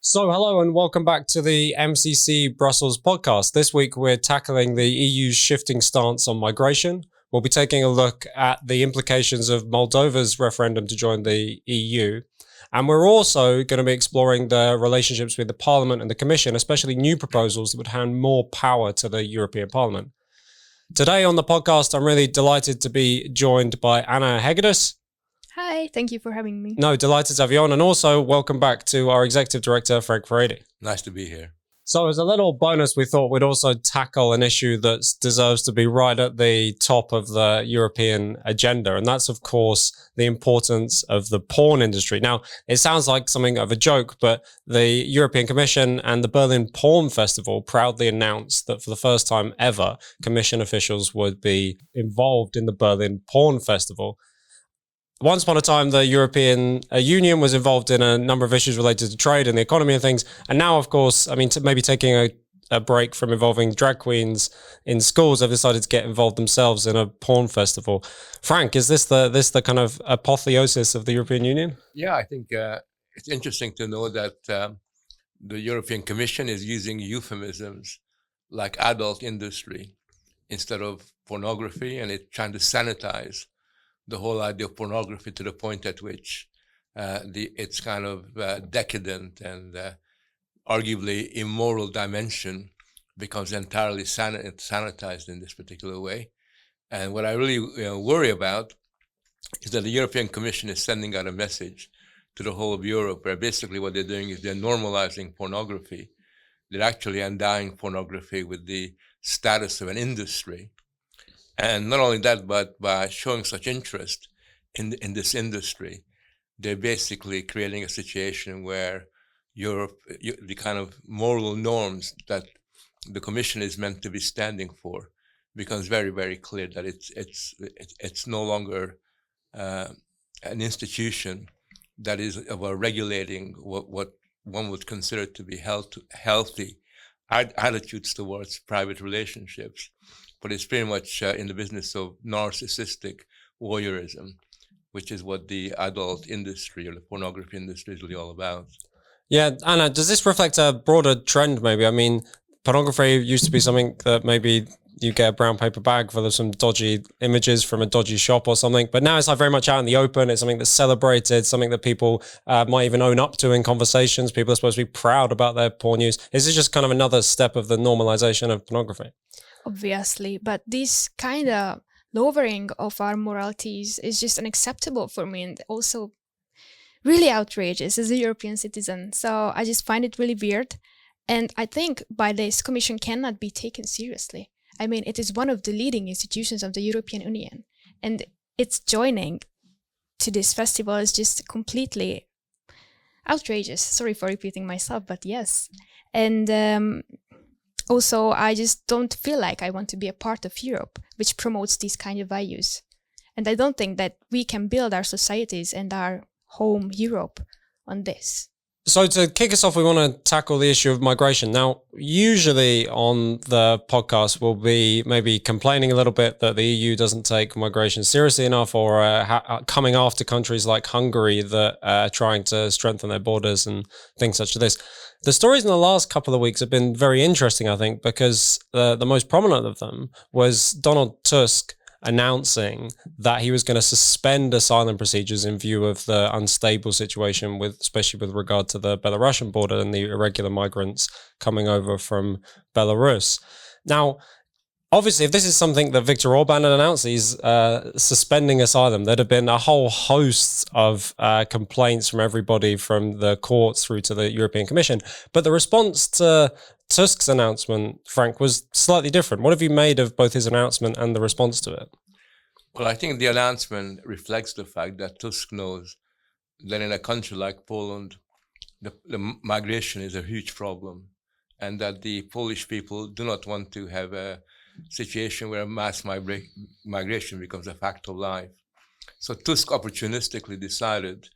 So, hello and welcome back to the MCC Brussels Podcast. This week we're tackling the EU's shifting stance on migration. We'll be taking a look at the implications of Moldova's referendum to join the EU. And we're also going to be exploring the relationships with the Parliament and the Commission, especially new proposals that would hand more power to the European Parliament. Today on the podcast, I'm really delighted to be joined by Anna Hegedűs. Hi, thank you for having me. No, delighted to have you on. And also welcome back to our Executive Director, Frank Furedi. Nice to be here. So as a little bonus, we thought we'd also tackle an issue that deserves to be right at the top of the European agenda. And that's, of course, the importance of the porn industry. Now, it sounds like something of a joke, but the European Commission and the Berlin Porn Festival proudly announced that for the first time ever, Commission officials would be involved in the Berlin Porn Festival. Once upon a time, the European Union was involved in a number of issues related to trade and the economy and things. And now, of course, maybe taking a break from involving drag queens in schools, they've decided to get involved themselves in a porn festival. Frank, is this the kind of apotheosis of the European Union? Yeah, I think it's interesting to know that the European Commission is using euphemisms like adult industry instead of pornography, and it's trying to sanitize the whole idea of pornography to the point at which its kind of decadent and arguably immoral dimension becomes entirely sanitized in this particular way. And what I really worry about is that the European Commission is sending out a message to the whole of Europe where basically what they're doing is they're normalizing pornography. They're actually endowing pornography with the status of an industry. And not only that, but by showing such interest in this industry, they're basically creating a situation where Europe, the kind of moral norms that the Commission is meant to be standing for, becomes very, very clear that it's no longer an institution that is about regulating what one would consider to be healthy attitudes towards private relationships. But it's pretty much in the business of narcissistic voyeurism, which is what the adult industry or the pornography industry is really all about. Yeah, Anna, does this reflect a broader trend maybe? I mean, pornography used to be something that maybe you get a brown paper bag full of some dodgy images from a dodgy shop or something, but now it's like very much out in the open. It's something that's celebrated, something that people might even own up to in conversations. People are supposed to be proud about their porn use. Is this just kind of another step of the normalization of pornography? Obviously, but this kind of lowering of our moralities is just unacceptable for me and also really outrageous as a European citizen. So I just find it really weird. And I think by this Commission cannot be taken seriously. I mean, it is one of the leading institutions of the European Union, and its joining to this festival is just completely outrageous. Sorry for repeating myself, but yes. And also, I just don't feel like I want to be a part of Europe, which promotes these kind of values. And I don't think that we can build our societies and our home Europe on this. So to kick us off, we want to tackle the issue of migration. Now, usually on the podcast, we'll be maybe complaining a little bit that the EU doesn't take migration seriously enough, or coming after countries like Hungary that are trying to strengthen their borders and things such as this. The stories in the last couple of weeks have been very interesting, I think, because the most prominent of them was Donald Tusk announcing that he was going to suspend asylum procedures in view of the unstable situation, especially with regard to the Belarusian border and the irregular migrants coming over from Belarus. Now, obviously, if this is something that Viktor Orban had announced, he's suspending asylum, there'd have been a whole host of complaints from everybody from the courts through to the European Commission. But the response to Tusk's announcement, Frank, was slightly different. What have you made of both his announcement and the response to it? Well, I think the announcement reflects the fact that Tusk knows that in a country like Poland, the migration is a huge problem, and that the Polish people do not want to have a situation where mass migration becomes a fact of life. So Tusk opportunistically decided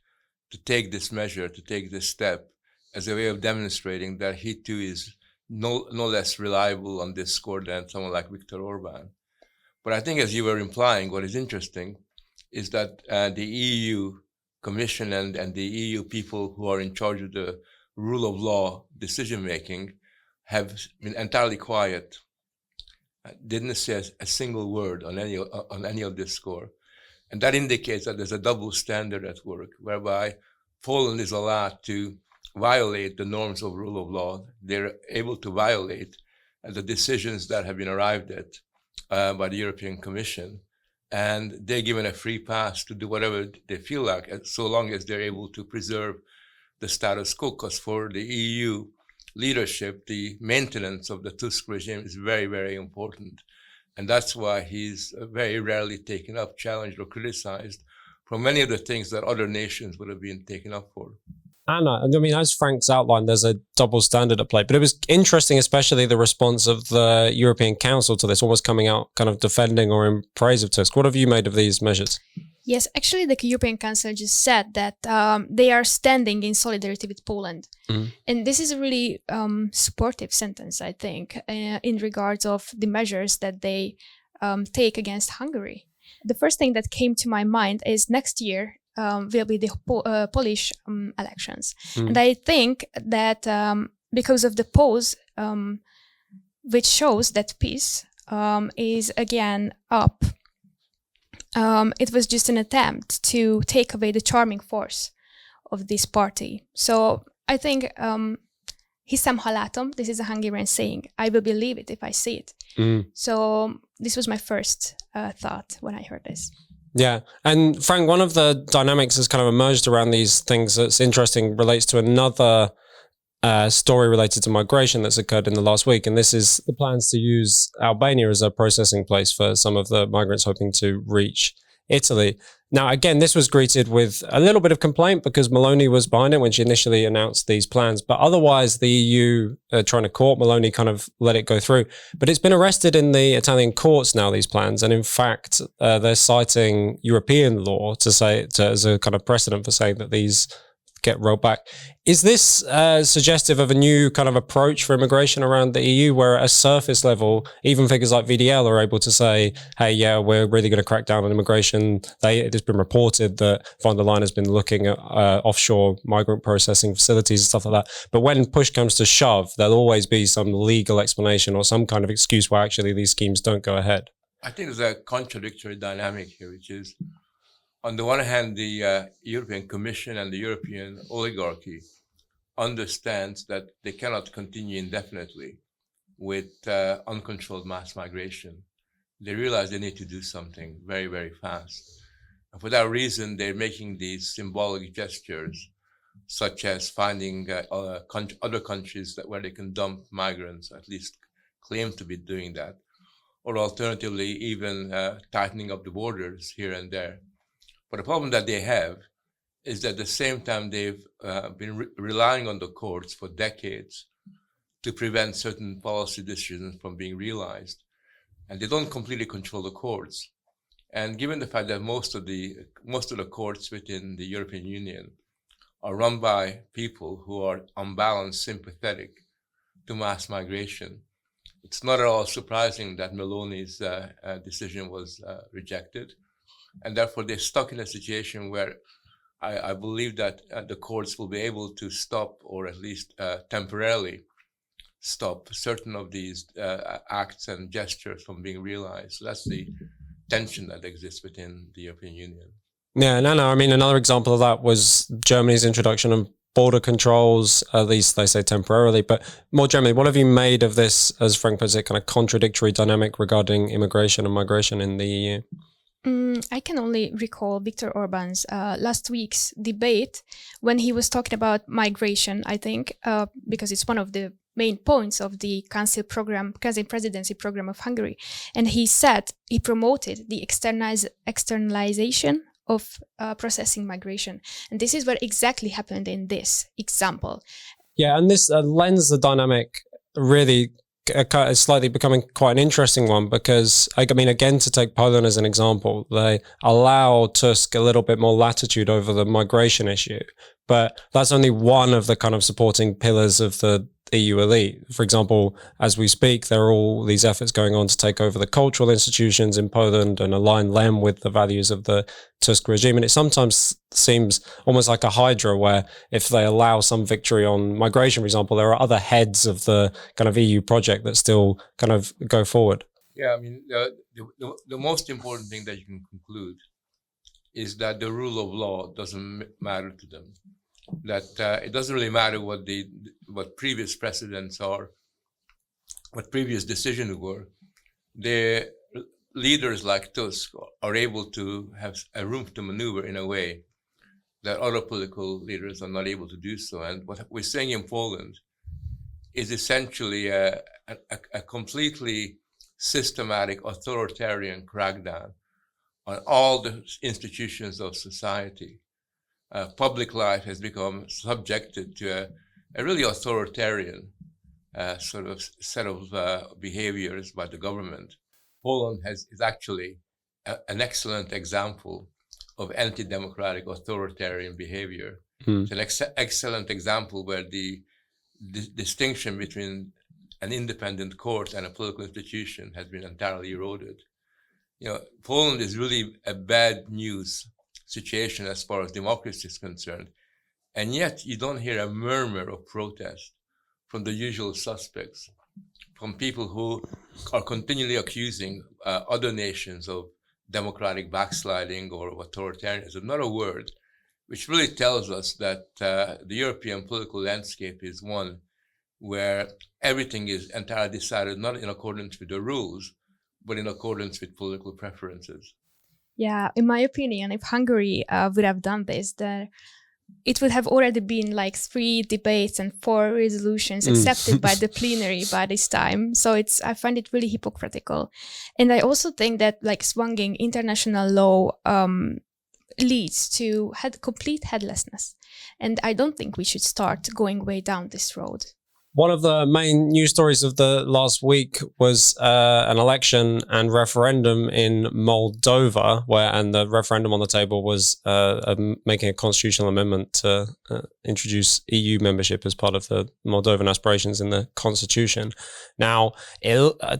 to take this measure, to take this step as a way of demonstrating that he too is no less reliable on this score than someone like Viktor Orban. But I think, as you were implying, what is interesting is that the EU Commission and the EU people who are in charge of the rule of law decision making have been entirely quiet. Didn't say a single word on any of this score. And that indicates that there's a double standard at work, whereby Poland is allowed to violate the norms of rule of law. They're able to violate the decisions that have been arrived at by the European Commission. And they're given a free pass to do whatever they feel like, so long as they're able to preserve the status quo. Because for the EU leadership, the maintenance of the Tusk regime is very, very important. And that's why he's very rarely taken up, challenged, or criticized for many of the things that other nations would have been taken up for. Anna, I mean, as Frank's outlined, there's a double standard at play, but it was interesting, especially the response of the European Council to this, almost coming out kind of defending or in praise of Tusk. What have you made of these measures? Yes, actually, the European Council just said that they are standing in solidarity with Poland. Mm-hmm. And this is a really supportive sentence, I think, in regards of the measures that they take against Hungary. The first thing that came to my mind is next year will be the Polish elections. Mm. And I think that because of the polls, which shows that peace is again up, it was just an attempt to take away the charming force of this party. So I think hiszem, ha látom, this is a Hungarian saying, I will believe it if I see it. Mm. So this was my first thought when I heard this. Yeah. And Frank, one of the dynamics has kind of emerged around these things that's interesting relates to another story related to migration that's occurred in the last week. And this is the plans to use Albania as a processing place for some of the migrants hoping to reach Italy. Now, again, this was greeted with a little bit of complaint because Meloni was behind it when she initially announced these plans. But otherwise, the EU trying to court Meloni kind of let it go through. But it's been arrested in the Italian courts now, these plans. And in fact, they're citing European law to say as a kind of precedent for saying that these get rolled back. Is this suggestive of a new kind of approach for immigration around the EU, where at a surface level, even figures like VDL are able to say, hey, yeah, we're really going to crack down on immigration. It has been reported that von der Leyen has been looking at offshore migrant processing facilities and stuff like that. But when push comes to shove, there'll always be some legal explanation or some kind of excuse why actually these schemes don't go ahead. I think there's a contradictory dynamic here, which is, on the one hand, the European Commission and the European oligarchy understands that they cannot continue indefinitely with uncontrolled mass migration. They realize they need to do something very, very fast. And for that reason, they're making these symbolic gestures, such as finding other countries where they can dump migrants, at least claim to be doing that, or alternatively, even tightening up the borders here and there. But the problem that they have is that at the same time they've been relying on the courts for decades to prevent certain policy decisions from being realized. And they don't completely control the courts. And given the fact that most of the courts within the European Union are run by people who are on balance sympathetic to mass migration, it's not at all surprising that Meloni's decision was rejected. And therefore, they're stuck in a situation where I believe that the courts will be able to stop, or at least temporarily stop, certain of these acts and gestures from being realized. So that's the tension that exists within the European Union. Yeah, and Anna, I mean, another example of that was Germany's introduction of border controls, at least they say temporarily. But more generally, what have you made of this, as Frank puts it, kind of contradictory dynamic regarding immigration and migration in the EU? I can only recall Viktor Orban's last week's debate when he was talking about migration, I think, because it's one of the main points of the Council presidency program of Hungary. And he said he promoted the externalization of processing migration. And this is what exactly happened in this example. Yeah, and this lends the dynamic really is slightly becoming quite an interesting one, because, I mean, again, to take Poland as an example, they allow Tusk a little bit more latitude over the migration issue, but that's only one of the kind of supporting pillars of the EU elite. For example, as we speak, there are all these efforts going on to take over the cultural institutions in Poland and align them with the values of the Tusk regime. And it sometimes seems almost like a hydra where if they allow some victory on migration, for example, there are other heads of the kind of EU project that still kind of go forward. Yeah, I mean, the most important thing that you can conclude is that the rule of law doesn't matter to them. That it doesn't really matter what previous precedents are, what previous decisions were. The leaders like Tusk are able to have a room to maneuver in a way that other political leaders are not able to do so. And what we're saying in Poland is essentially a completely systematic authoritarian crackdown on all the institutions of society. Public life has become subjected to a really authoritarian sort of set of behaviors by the government. Poland is actually an excellent example of anti-democratic authoritarian behavior. It's an excellent example where the distinction between an independent court and a political institution has been entirely eroded. You know, Poland is really a bad news situation as far as democracy is concerned, and yet you don't hear a murmur of protest from the usual suspects, from people who are continually accusing other nations of democratic backsliding or authoritarianism. Not a word, which really tells us that the European political landscape is one where everything is entirely decided not in accordance with the rules, but in accordance with political preferences. Yeah, in my opinion, if Hungary would have done this, it would have already been like 3 debates and 4 resolutions accepted by the plenary by this time. So I find it really hypocritical. And I also think that like swinging international law leads to complete headlessness. And I don't think we should start going way down this road. One of the main news stories of the last week was an election and referendum in Moldova, and the referendum on the table was making a constitutional amendment to introduce EU membership as part of the Moldovan aspirations in the constitution. Now,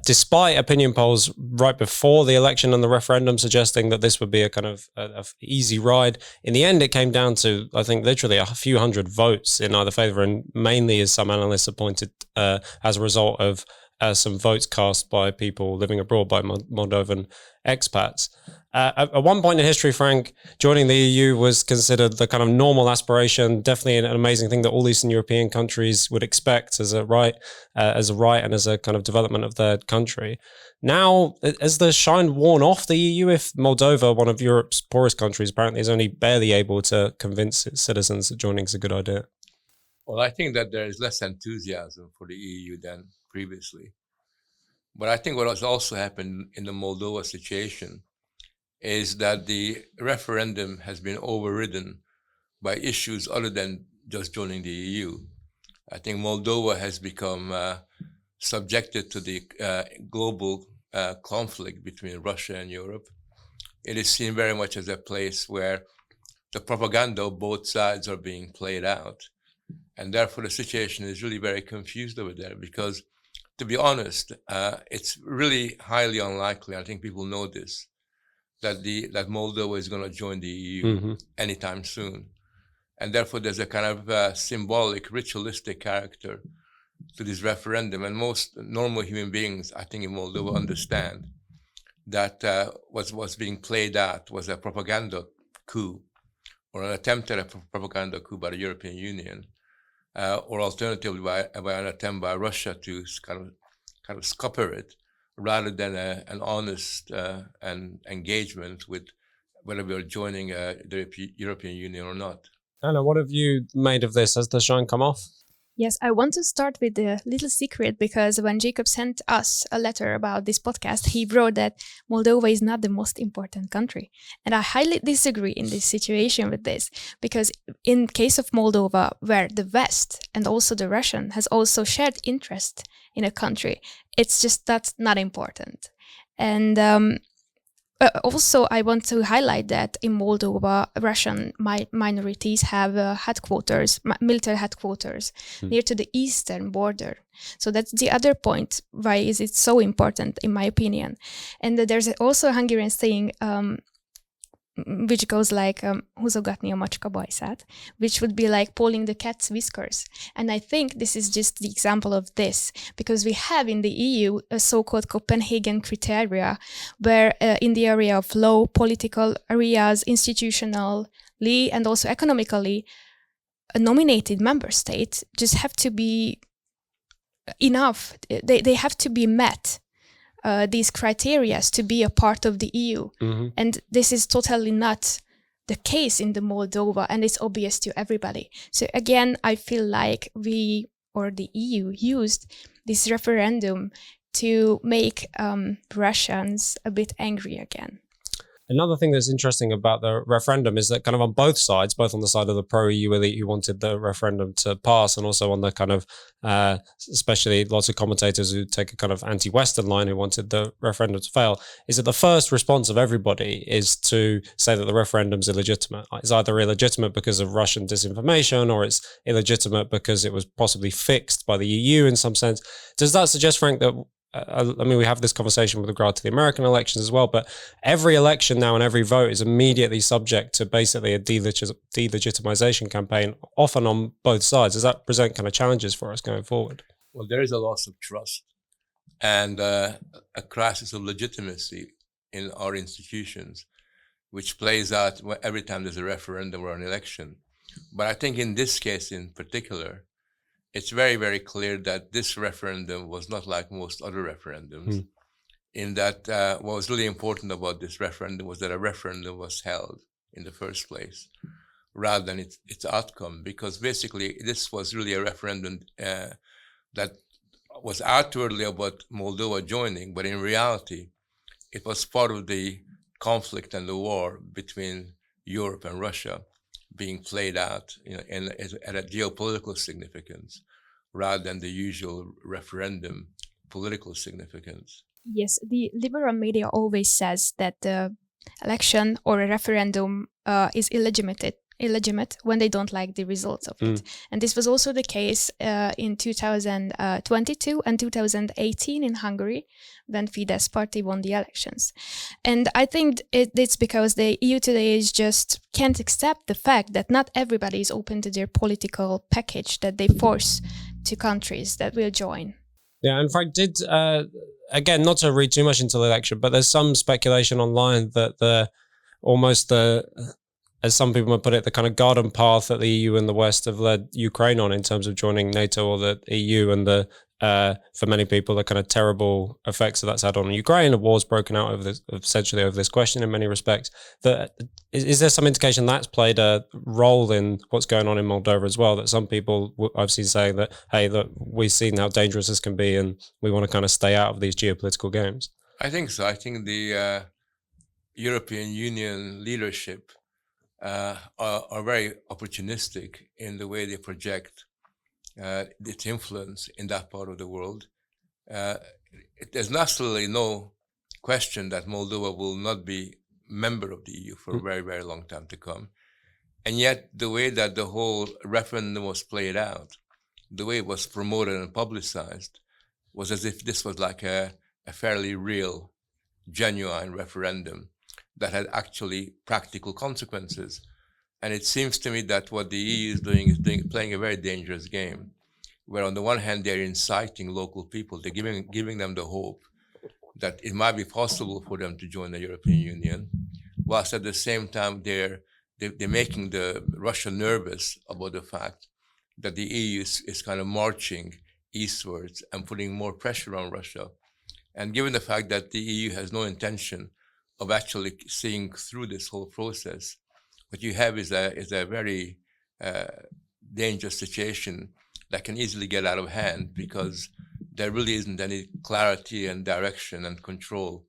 despite opinion polls right before the election and the referendum suggesting that this would be a kind of a easy ride, in the end it came down to, I think, literally a few hundred votes in either favour, and mainly, as some analysts appointed, as a result of some votes cast by people living abroad, by Moldovan expats. At one point in history, Frank, joining the EU was considered the kind of normal aspiration, definitely an amazing thing that all Eastern European countries would expect as a right and as a kind of development of their country. Now, has the shine worn off the EU if Moldova, one of Europe's poorest countries, apparently is only barely able to convince its citizens that joining is a good idea? Well, I think that there is less enthusiasm for the EU than previously. But I think what has also happened in the Moldova situation is that the referendum has been overridden by issues other than just joining the EU. I think Moldova has become subjected to the global conflict between Russia and Europe. It is seen very much as a place where the propaganda of both sides are being played out. And therefore, the situation is really very confused over there because, to be honest, it's really highly unlikely, I think people know this, that Moldova is going to join the EU anytime soon. And therefore, there's a kind of symbolic, ritualistic character to this referendum. And most normal human beings, I think, in Moldova understand that what's being played out was a propaganda coup or an attempt at a propaganda coup by the European Union. Or alternatively by an attempt by Russia to kind of scupper it, rather than an honest and engagement with whether we are joining the European Union or not. Anna, what have you made of this? Has the shine come off? Yes, I want to start with a little secret, because when Jacob sent us a letter about this podcast, he wrote that Moldova is not the most important country. And I highly disagree in this situation with this, because in case of Moldova, where the West and also the Russian has also shared interest in a country, it's just that's not important. And Also, I want to highlight that in Moldova, Russian minorities have military headquarters near to the eastern border. So that's the other point. Why is it so important, in my opinion? And there's also a Hungarian saying, which goes like húzogatni a macska bajszát, which would be like pulling the cat's whiskers. And I think this is just the example of this, because we have in the EU a so-called Copenhagen criteria, where in the area of law, political areas, institutionally, and also economically, a nominated member state just have to be enough. They have to be met. These criteria to be a part of the EU. Mm-hmm. And this is totally not the case in the Moldova, and it's obvious to everybody. So again, I feel like we, or the EU, used this referendum to make Russians a bit angry again. Another thing that's interesting about the referendum is that kind of on both sides, both on the side of the pro-EU elite who wanted the referendum to pass, and also on the kind of, especially lots of commentators who take a kind of anti-Western line who wanted the referendum to fail, is that the first response of everybody is to say that the referendum's illegitimate. It's either illegitimate because of Russian disinformation, or it's illegitimate because it was possibly fixed by the EU in some sense. Does that suggest, Frank, that I mean, we have this conversation with regard to the American elections as well, but every election now and every vote is immediately subject to basically a delegitimization campaign, often on both sides. Does that present kind of challenges for us going forward? Well, there is a loss of trust and a crisis of legitimacy in our institutions, which plays out every time there's a referendum or an election. But I think in this case in particular, it's very, very clear that this referendum was not like most other referendums, in that what was really important about this referendum was that a referendum was held in the first place, rather than its outcome, because basically this was really a referendum that was outwardly about Moldova joining, but in reality, it was part of the conflict and the war between Europe and Russia being played out, at a geopolitical significance rather than the usual referendum political significance. Yes, the liberal media always says that the election or a referendum is illegitimate when they don't like the results of it. And this was also the case in 2022 and 2018 in Hungary, when Fidesz party won the elections. And I think it's because the EU today just can't accept the fact that not everybody is open to their political package that they force to countries that will join. Yeah, and Frank, again, not to read too much into the election, but there's some speculation online that as some people might put it, the kind of garden path that the EU and the West have led Ukraine on in terms of joining NATO or the EU, and for many people, the kind of terrible effects that's had on Ukraine. A war's broken out over this question in many respects. Is there some indication that's played a role in what's going on in Moldova as well? That some people I've seen saying that, hey, look, we've seen how dangerous this can be, and we want to kind of stay out of these geopolitical games. I think so. I think the European Union leadership are very opportunistic in the way they project its influence in that part of the world. There's absolutely no question that Moldova will not be member of the EU for a very, very long time to come. And yet the way that the whole referendum was played out, the way it was promoted and publicized, was as if this was like a fairly real, genuine referendum that had actually practical consequences. And it seems to me that what the EU is doing is playing a very dangerous game, where on the one hand, they're inciting local people, they're giving them the hope that it might be possible for them to join the European Union, whilst at the same time, they're making the Russia nervous about the fact that the EU is kind of marching eastwards and putting more pressure on Russia. And given the fact that the EU has no intention of actually seeing through this whole process, what you have is a very dangerous situation that can easily get out of hand, because there really isn't any clarity and direction and control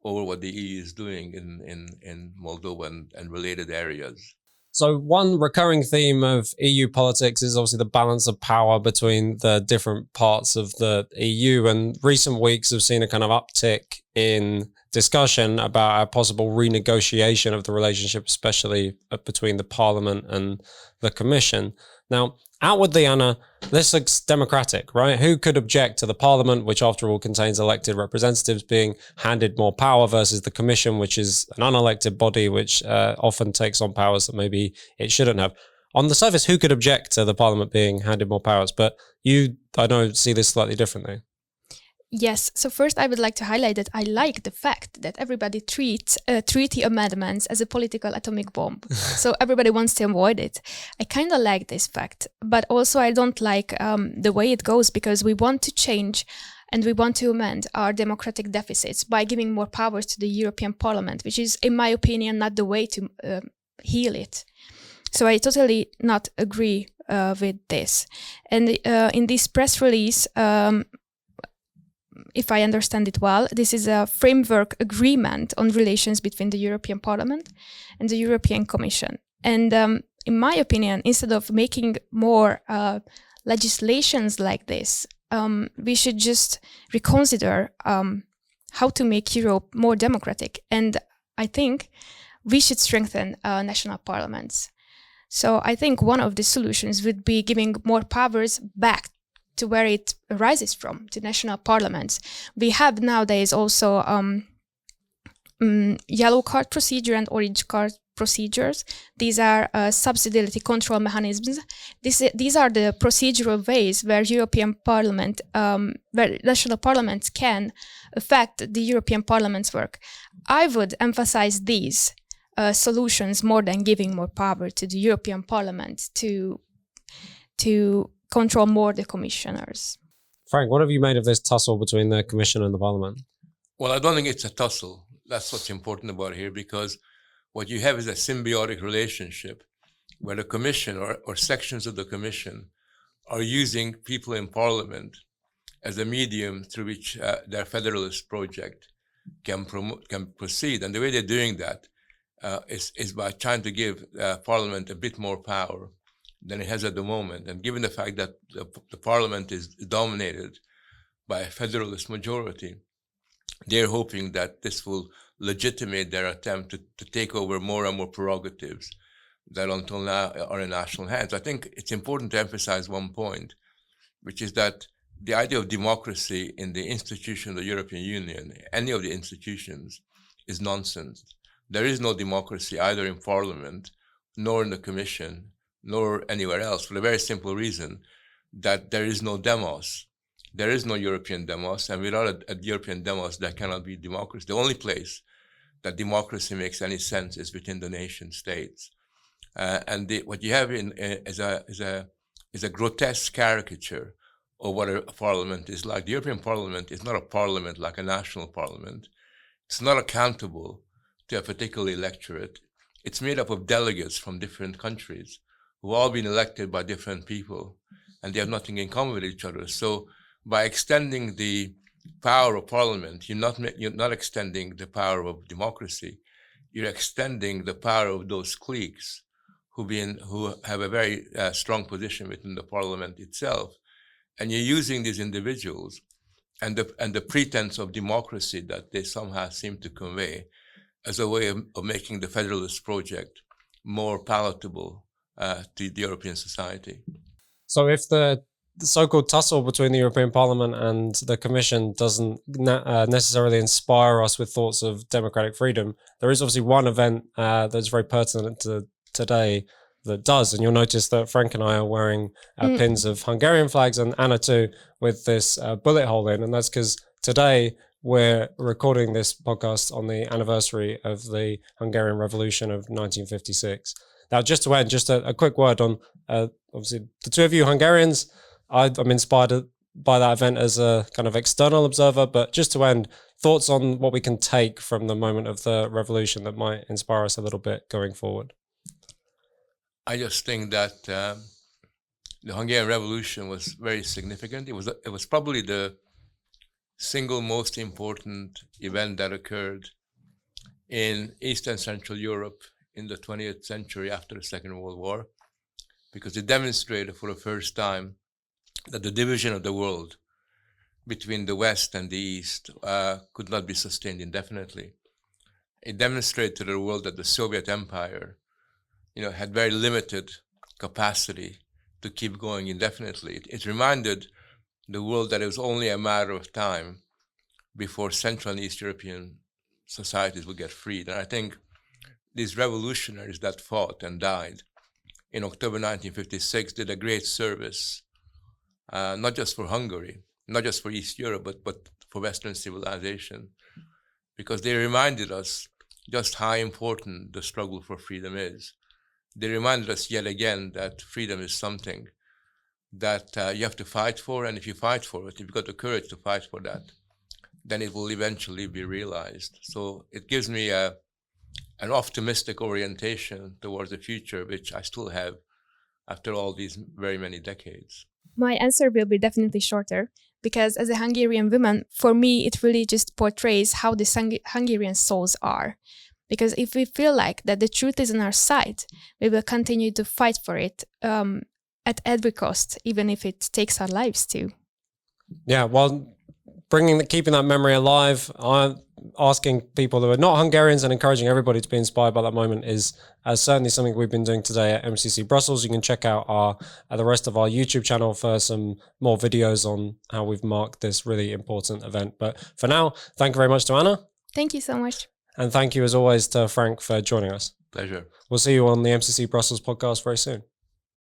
over what the EU is doing in Moldova and related areas. So one recurring theme of EU politics is obviously the balance of power between the different parts of the EU. And recent weeks have seen a kind of uptick in discussion about a possible renegotiation of the relationship, especially between the Parliament and the Commission. Now, outwardly, Anna, this looks democratic, right? Who could object to the Parliament, which after all contains elected representatives, being handed more power versus the Commission, which is an unelected body, which often takes on powers that maybe it shouldn't have? On the surface, who could object to the Parliament being handed more powers? But you, I know, see this slightly differently. Yes. So first, I would like to highlight that I like the fact that everybody treats treaty amendments as a political atomic bomb. So everybody wants to avoid it. I kind of like this fact, but also I don't like the way it goes, because we want to change and we want to amend our democratic deficits by giving more powers to the European Parliament, which is, in my opinion, not the way to heal it. So I totally not agree with this. And in this press release, if I understand it well, this is a framework agreement on relations between the European Parliament and the European Commission. And in my opinion, instead of making more legislations like this, we should just reconsider how to make Europe more democratic. And I think we should strengthen national parliaments. So I think one of the solutions would be giving more powers back to where it arises from, to national parliaments. We have nowadays also yellow card procedure and orange card procedures. These are subsidiarity control mechanisms. These are the procedural ways where European Parliament, where national parliaments can affect the European Parliament's work. I would emphasize these solutions more than giving more power to the European Parliament to control more the commissioners. Frank, what have you made of this tussle between the Commission and the Parliament? Well, I don't think it's a tussle. That's what's important about it here, because what you have is a symbiotic relationship where the Commission or sections of the Commission are using people in Parliament as a medium through which their federalist project can proceed. And the way they're doing that is by trying to give Parliament a bit more power than it has at the moment. And given the fact that the Parliament is dominated by a federalist majority, they're hoping that this will legitimate their attempt to take over more and more prerogatives that until now are in national hands. I think it's important to emphasize one point, which is that the idea of democracy in the institution of the European Union, any of the institutions, is nonsense. There is no democracy either in Parliament, nor in the Commission, nor anywhere else, for the very simple reason that there is no demos. There is no European demos, and without a European demos, there cannot be democracy. The only place that democracy makes any sense is within the nation states. What you have is a grotesque caricature of what a parliament is like. The European Parliament is not a parliament like a national parliament. It's not accountable to a particular electorate. It's made up of delegates from different countries who've all been elected by different people, and they have nothing in common with each other. So by extending the power of Parliament, you're not extending the power of democracy. You're extending the power of those cliques who have a very strong position within the Parliament itself, and you're using these individuals and the pretense of democracy that they somehow seem to convey as a way of making the federalist project more palatable to the European society. So if the so-called tussle between the European Parliament and the Commission doesn't necessarily inspire us with thoughts of democratic freedom, there is obviously one event that's very pertinent to today that does. And you'll notice that Frank and I are wearing pins of Hungarian flags, and Anna too, with this bullet hole in. And that's because today we're recording this podcast on the anniversary of the Hungarian Revolution of 1956. Now, just to end, just a quick word on, obviously, the two of you Hungarians. I'm inspired by that event as a kind of external observer, but just to end, thoughts on what we can take from the moment of the revolution that might inspire us a little bit going forward. I just think that the Hungarian Revolution was very significant. It was probably the single most important event that occurred in East and Central Europe in the 20th century after the Second World War, because it demonstrated for the first time that the division of the world between the West and the East could not be sustained indefinitely. It demonstrated to the world that the Soviet Empire, had very limited capacity to keep going indefinitely. It reminded the world that it was only a matter of time before Central and East European societies would get freed. And I think these revolutionaries that fought and died in October 1956 did a great service, not just for Hungary, not just for East Europe, but for Western civilization, because they reminded us just how important the struggle for freedom is. They reminded us yet again that freedom is something that you have to fight for, and if you fight for it, if you've got the courage to fight for that, then it will eventually be realized. So it gives me an optimistic orientation towards the future, which I still have after all these very many decades. My answer will be definitely shorter, because as a Hungarian woman, for me, it really just portrays how the Hungarian souls are. Because if we feel like that the truth is on our side, we will continue to fight for it at every cost, even if it takes our lives too. Yeah, well, keeping that memory alive, asking people who are not Hungarians and encouraging everybody to be inspired by that moment is certainly something we've been doing today at MCC Brussels. You can check out the rest of our YouTube channel for some more videos on how we've marked this really important event. But for now, thank you very much to Anna. Thank you so much. And thank you as always to Frank for joining us. Pleasure. We'll see you on the MCC Brussels podcast very soon.